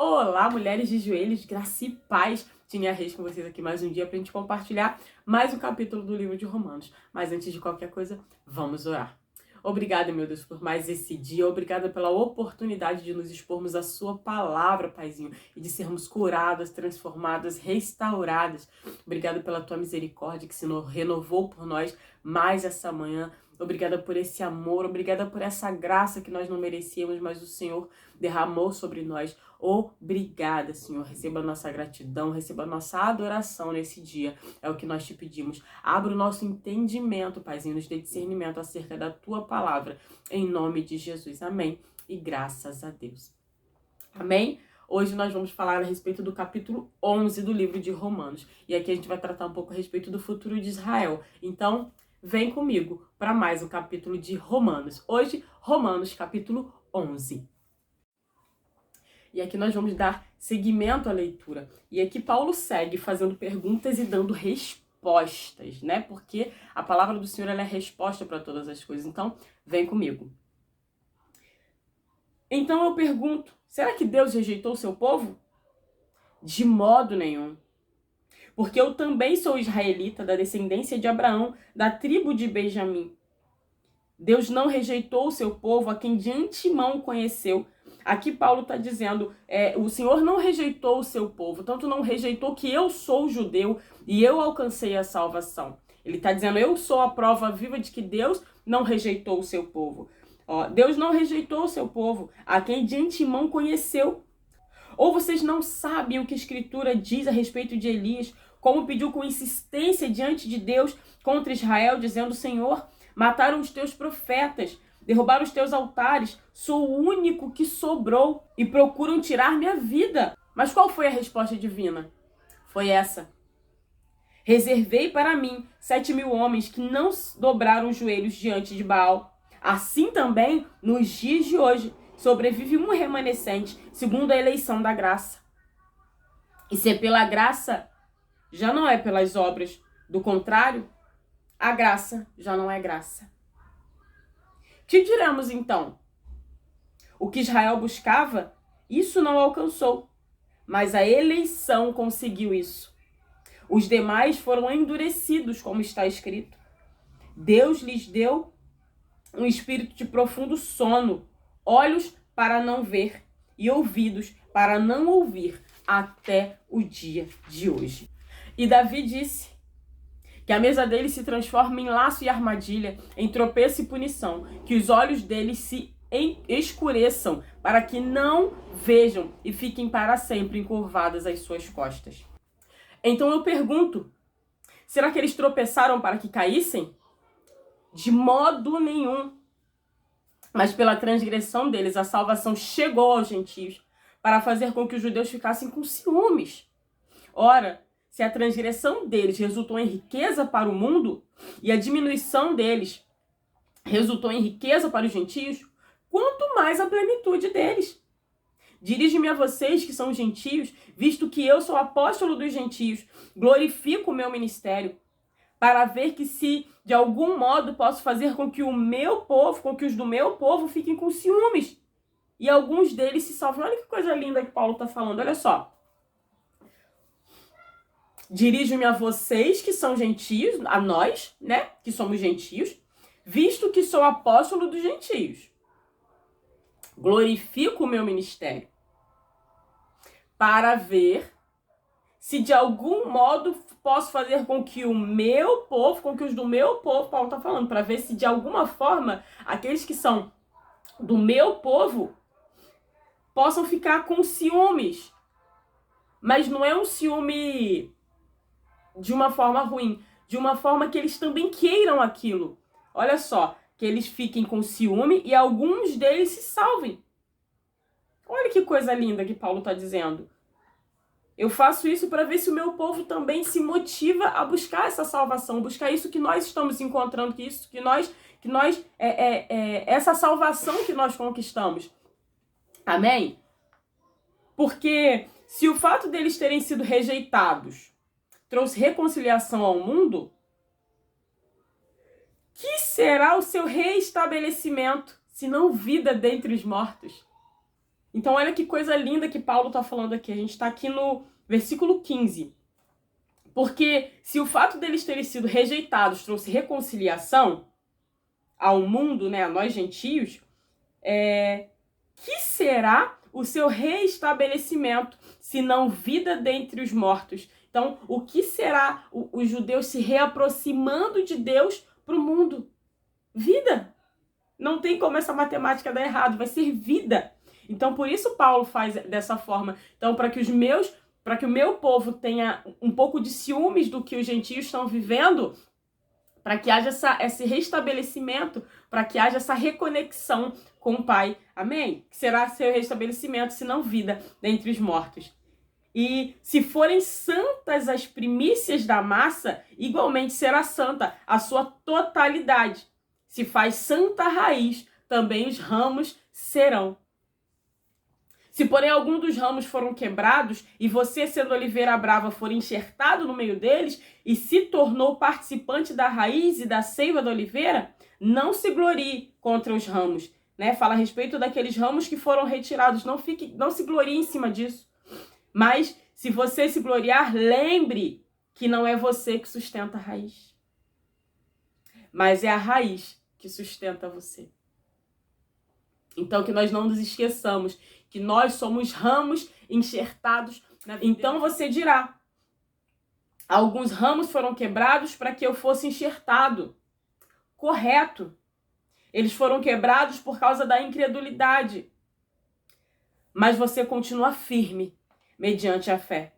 Olá, mulheres de joelhos, graça e paz. Tinha a Reis com vocês aqui mais um dia para a gente compartilhar mais um capítulo do livro de Romanos. Mas antes de qualquer coisa, vamos orar. Obrigada, meu Deus, por mais esse dia. Obrigada pela oportunidade de nos expormos a sua palavra, Paizinho, e de sermos curadas, transformadas, restauradas. Obrigada pela tua misericórdia que se renovou por nós mais essa manhã. Obrigada por esse amor, obrigada por essa graça que nós não merecíamos, mas o Senhor derramou sobre nós. Obrigada, Senhor. Receba a nossa gratidão, receba a nossa adoração nesse dia. É o que nós te pedimos. Abra o nosso entendimento, Paizinho, nos dê discernimento acerca da tua palavra. Em nome de Jesus. Amém. E graças a Deus. Amém? Hoje nós vamos falar a respeito do capítulo 11 do livro de Romanos. E aqui a gente vai tratar um pouco a respeito do futuro de Israel. Então, vem comigo para mais um capítulo de Romanos. Hoje, Romanos, capítulo 11. E aqui nós vamos dar seguimento à leitura. E aqui Paulo segue fazendo perguntas e dando respostas, né? Porque a palavra do Senhor ela é resposta para todas as coisas. Então, vem comigo. Então eu pergunto, será que Deus rejeitou o seu povo? De modo nenhum. Porque eu também sou israelita, da descendência de Abraão, da tribo de Benjamim. Deus não rejeitou o seu povo, a quem de antemão conheceu. Aqui Paulo está dizendo, o Senhor não rejeitou o seu povo, tanto não rejeitou que eu sou judeu e eu alcancei a salvação. Ele está dizendo, eu sou a prova viva de que Deus não rejeitou o seu povo. Deus não rejeitou o seu povo, a quem de antemão conheceu. Ou vocês não sabem o que a Escritura diz a respeito de Elias, como pediu com insistência diante de Deus contra Israel, dizendo, Senhor, mataram os teus profetas, derrubaram os teus altares, sou o único que sobrou e procuram tirar minha vida. Mas qual foi a resposta divina? Foi essa. Reservei para mim 7.000 homens que não dobraram os joelhos diante de Baal. Assim também, nos dias de hoje, sobrevive um remanescente, segundo a eleição da graça. E se é pela graça, já não é pelas obras. Do contrário, a graça já não é graça. Que diremos então? O que Israel buscava, isso não alcançou, mas a eleição conseguiu isso. Os demais foram endurecidos, como está escrito. Deus lhes deu um espírito de profundo sono, olhos para não ver e ouvidos para não ouvir até o dia de hoje. E Davi disse que a mesa dele se transforma em laço e armadilha, em tropeço e punição, que os olhos deles se escureçam, para que não vejam e fiquem para sempre encurvadas as suas costas. Então eu pergunto, será que eles tropeçaram para que caíssem? De modo nenhum. Mas pela transgressão deles, a salvação chegou aos gentios, para fazer com que os judeus ficassem com ciúmes. Ora, se a transgressão deles resultou em riqueza para o mundo, e a diminuição deles resultou em riqueza para os gentios, quanto mais a plenitude deles. Dirige-me a vocês que são gentios, visto que eu sou apóstolo dos gentios, glorifico o meu ministério, para ver que se de algum modo posso fazer com que o meu povo, com que os do meu povo fiquem com ciúmes, e alguns deles se salvem. Olha que coisa linda que Paulo está falando, olha só. Dirijo-me a vocês que são gentios, a nós, né, que somos gentios, visto que sou apóstolo dos gentios. Glorifico o meu ministério para ver se de algum modo posso fazer com que o meu povo, com que os do meu povo, Paulo está falando, para ver se de alguma forma aqueles que são do meu povo possam ficar com ciúmes. Mas não é um ciúme de uma forma ruim, de uma forma que eles também queiram aquilo. Olha só, que eles fiquem com ciúme e alguns deles se salvem. Olha que coisa linda que Paulo está dizendo. Eu faço isso para ver se o meu povo também se motiva a buscar essa salvação, buscar isso que nós estamos encontrando, essa salvação que nós conquistamos. Amém? Porque se o fato deles terem sido rejeitados trouxe reconciliação ao mundo, que será o seu reestabelecimento, se não vida dentre os mortos? Então olha que coisa linda que Paulo está falando aqui. A gente está aqui no versículo 15. Porque se o fato deles terem sido rejeitados trouxe reconciliação ao mundo, né, a nós gentios, que será o seu reestabelecimento, se não vida dentre os mortos? Então, o que será os judeus se reaproximando de Deus para o mundo? Vida. Não tem como essa matemática dar errado, vai ser vida. Então, por isso Paulo faz dessa forma. Então, para que o meu povo tenha um pouco de ciúmes do que os gentios estão vivendo, para que haja esse restabelecimento, para que haja essa reconexão com o Pai. Amém? Que será seu restabelecimento, se não vida, dentre os mortos. E se forem santas as primícias da massa, igualmente será santa a sua totalidade. Se faz santa a raiz, também os ramos serão. Se, porém, algum dos ramos foram quebrados, e você, sendo oliveira brava, for enxertado no meio deles, e se tornou participante da raiz e da seiva da oliveira, não se glorie contra os ramos. Né? Fala a respeito daqueles ramos que foram retirados. Não se glorie em cima disso. Mas, se você se gloriar, lembre que não é você que sustenta a raiz. Mas é a raiz que sustenta você. Então, que nós não nos esqueçamos que nós somos ramos enxertados na vida. Então você dirá: alguns ramos foram quebrados para que eu fosse enxertado. Correto. Eles foram quebrados por causa da incredulidade. Mas você continua firme mediante a fé.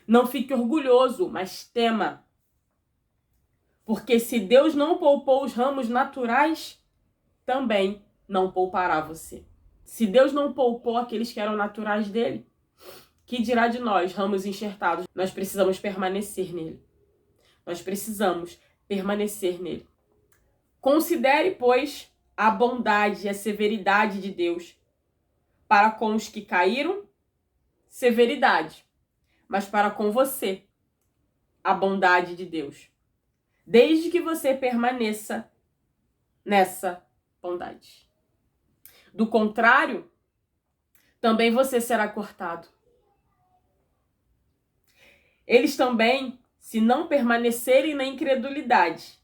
Não fique orgulhoso, mas tema. Porque se Deus não poupou os ramos naturais, também não poupará você. Se Deus não poupou aqueles que eram naturais dele, que dirá de nós, ramos enxertados? Nós precisamos permanecer nele. Nós precisamos permanecer nele. Considere, pois, a bondade e a severidade de Deus. Para com os que caíram, severidade. Mas para com você, a bondade de Deus. Desde que você permaneça nessa bondade. Do contrário, também você será cortado. Eles também, se não permanecerem na incredulidade,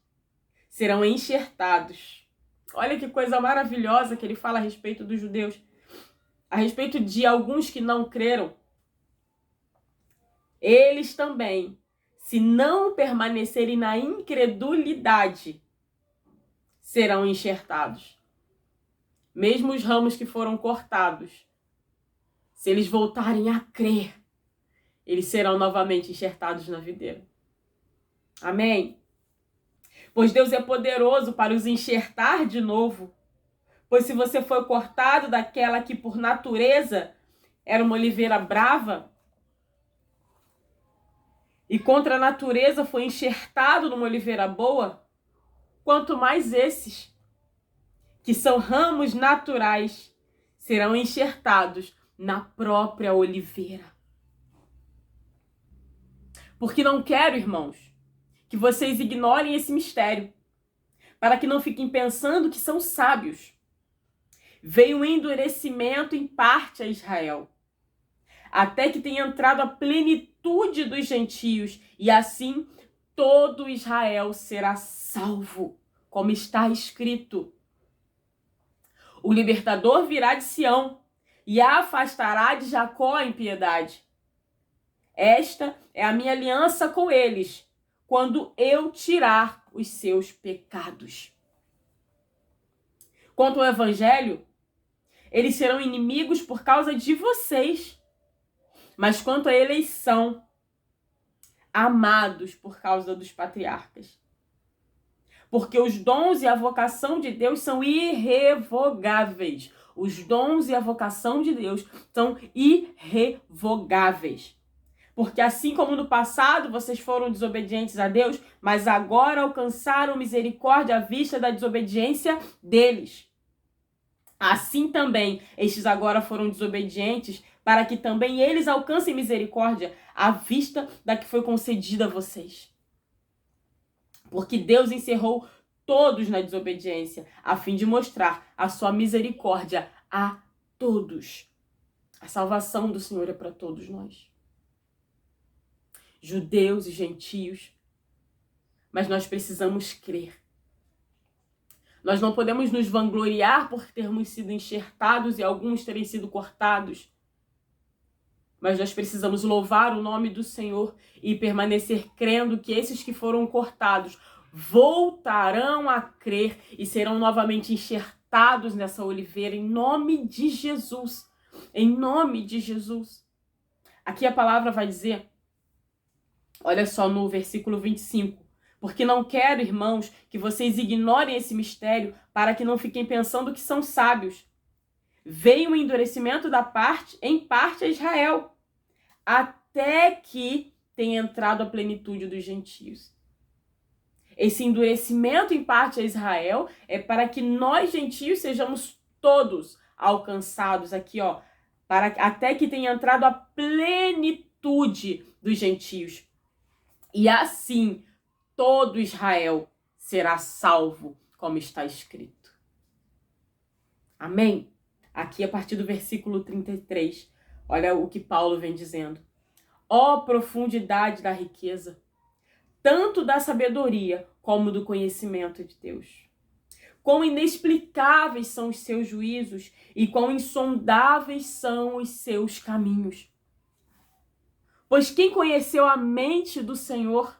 serão enxertados. Olha que coisa maravilhosa que ele fala a respeito dos judeus. A respeito de alguns que não creram. Eles também, se não permanecerem na incredulidade, serão enxertados. Mesmo os ramos que foram cortados, se eles voltarem a crer, eles serão novamente enxertados na videira. Amém? Pois Deus é poderoso para os enxertar de novo. Pois se você foi cortado daquela que por natureza era uma oliveira brava, e contra a natureza foi enxertado numa oliveira boa, quanto mais esses, que são ramos naturais, serão enxertados na própria oliveira. Porque não quero, irmãos, que vocês ignorem esse mistério, para que não fiquem pensando que são sábios. Veio um endurecimento em parte a Israel, até que tenha entrado a plenitude dos gentios, e assim todo Israel será salvo, como está escrito. O libertador virá de Sião e a afastará de Jacó a impiedade. Esta é a minha aliança com eles, quando eu tirar os seus pecados. Quanto ao evangelho, eles serão inimigos por causa de vocês. Mas quanto à eleição, amados por causa dos patriarcas. Porque os dons e a vocação de Deus são irrevogáveis. Os dons e a vocação de Deus são irrevogáveis. Porque assim como no passado vocês foram desobedientes a Deus, mas agora alcançaram misericórdia à vista da desobediência deles. Assim também, estes agora foram desobedientes, para que também eles alcancem misericórdia à vista da que foi concedida a vocês. Porque Deus encerrou todos na desobediência, a fim de mostrar a sua misericórdia a todos. A salvação do Senhor é para todos nós. Judeus e gentios. Mas nós precisamos crer. Nós não podemos nos vangloriar por termos sido enxertados e alguns terem sido cortados. Mas nós precisamos louvar o nome do Senhor e permanecer crendo que esses que foram cortados voltarão a crer e serão novamente enxertados nessa oliveira em nome de Jesus. Em nome de Jesus. Aqui a palavra vai dizer, olha só no versículo 25. Porque não quero, irmãos, que vocês ignorem esse mistério para que não fiquem pensando que são sábios. Veio o endurecimento em parte a Israel, até que tenha entrado a plenitude dos gentios. Esse endurecimento em parte a Israel é para que nós, gentios, sejamos todos alcançados aqui, ó, até que tenha entrado a plenitude dos gentios. E assim, todo Israel será salvo, como está escrito. Amém? Aqui, a partir do versículo 33, olha o que Paulo vem dizendo. Ó profundidade da riqueza, tanto da sabedoria como do conhecimento de Deus. Quão inexplicáveis são os seus juízos e quão insondáveis são os seus caminhos. Pois quem conheceu a mente do Senhor?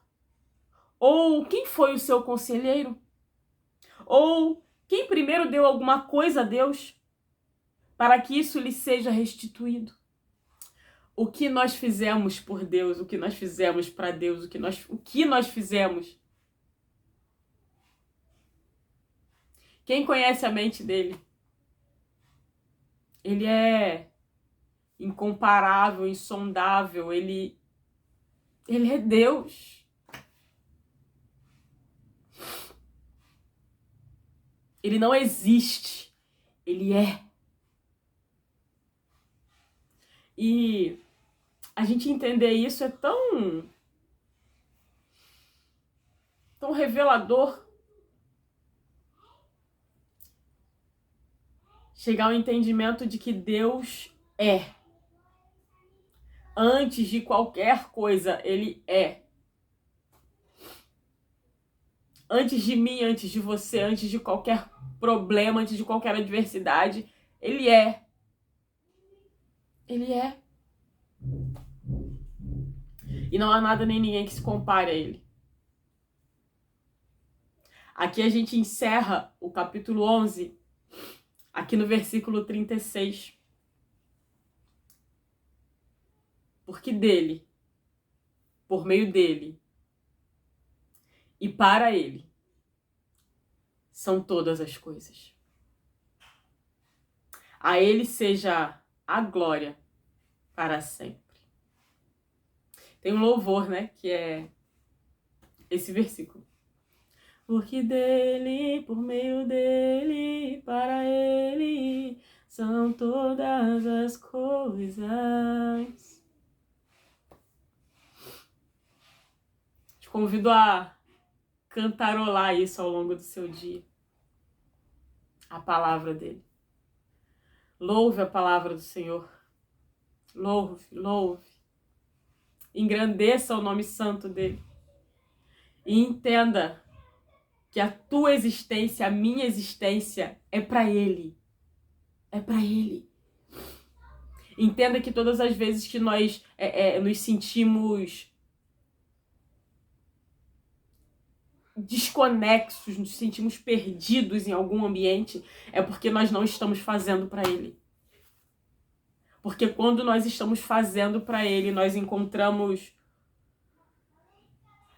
Ou quem foi o seu conselheiro? Ou quem primeiro deu alguma coisa a Deus para que isso lhe seja restituído? O que nós fizemos por Deus, o que nós fizemos para Deus, o que nós fizemos? Quem conhece a mente dele? Ele é incomparável, insondável, ele é Deus. Ele não existe, ele é. E a gente entender isso é tão revelador. Chegar ao entendimento de que Deus é. Antes de qualquer coisa, ele é. Antes de mim, antes de você, antes de qualquer problema, antes de qualquer adversidade, ele é. Ele é. E não há nada nem ninguém que se compare a ele. Aqui a gente encerra o capítulo 11, aqui no versículo 36. Porque dele, por meio dele e para ele, são todas as coisas. A ele seja a glória para sempre. Tem um louvor, né, que é esse versículo. Porque dele, por meio dele, para ele, são todas as coisas. Te convido a cantarolar isso ao longo do seu dia. A palavra dele. Louve a palavra do Senhor. Louve, louve. Engrandeça o nome santo dele. E entenda que a tua existência, a minha existência, é para ele. É para ele. Entenda que todas as vezes que nós nos sentimos desconexos, nos sentimos perdidos em algum ambiente, é porque nós não estamos fazendo para ele. Porque quando nós estamos fazendo para ele, nós encontramos...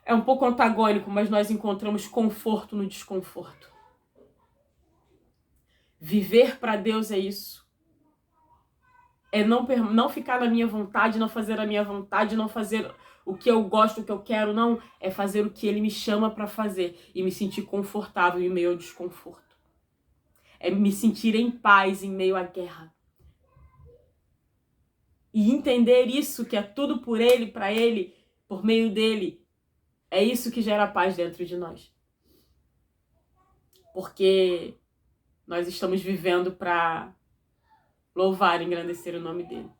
É um pouco antagônico, mas nós encontramos conforto no desconforto. Viver para Deus é isso. É não ficar na minha vontade, não fazer a minha vontade, não fazer o que eu gosto, o que eu quero, não. É fazer o que ele me chama para fazer e me sentir confortável em meio ao desconforto. É me sentir em paz em meio à guerra. E entender isso, que é tudo por ele, para ele, por meio dele. É isso que gera paz dentro de nós. Porque nós estamos vivendo para louvar e engrandecer o nome dele.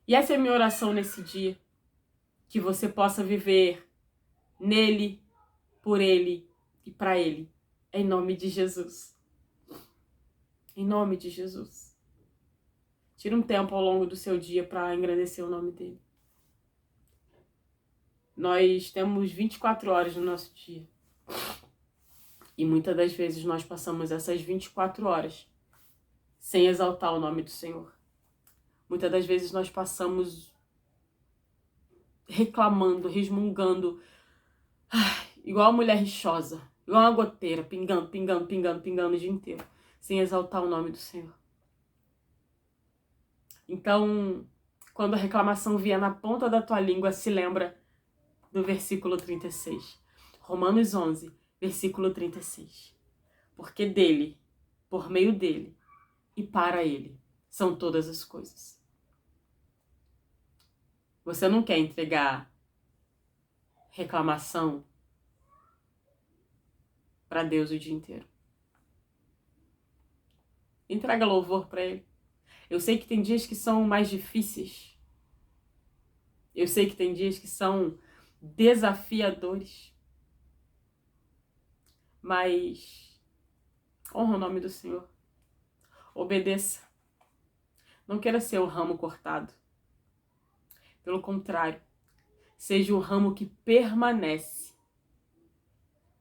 E essa é a minha oração nesse dia, que você possa viver nele, por ele e para ele, em nome de Jesus. Em nome de Jesus. Tira um tempo ao longo do seu dia para engrandecer o nome dele. Nós temos 24 horas no nosso dia. E muitas das vezes nós passamos essas 24 horas sem exaltar o nome do Senhor. Muitas das vezes nós passamos reclamando, resmungando, igual a mulher rixosa, igual uma goteira, pingando, pingando, pingando, pingando o dia inteiro, sem exaltar o nome do Senhor. Então, quando a reclamação vier na ponta da tua língua, se lembra do versículo 36. Romanos 11, versículo 36. Porque dele, por meio dele e para ele, são todas as coisas. Você não quer entregar reclamação para Deus o dia inteiro. Entrega louvor para ele. Eu sei que tem dias que são mais difíceis. Eu sei que tem dias que são desafiadores. Mas honra o nome do Senhor. Obedeça. Não queira ser o ramo cortado. Pelo contrário, seja o ramo que permanece,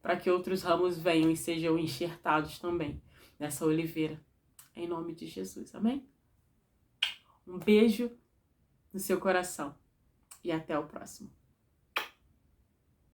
para que outros ramos venham e sejam enxertados também nessa oliveira. Em nome de Jesus, amém? Um beijo no seu coração e até o próximo.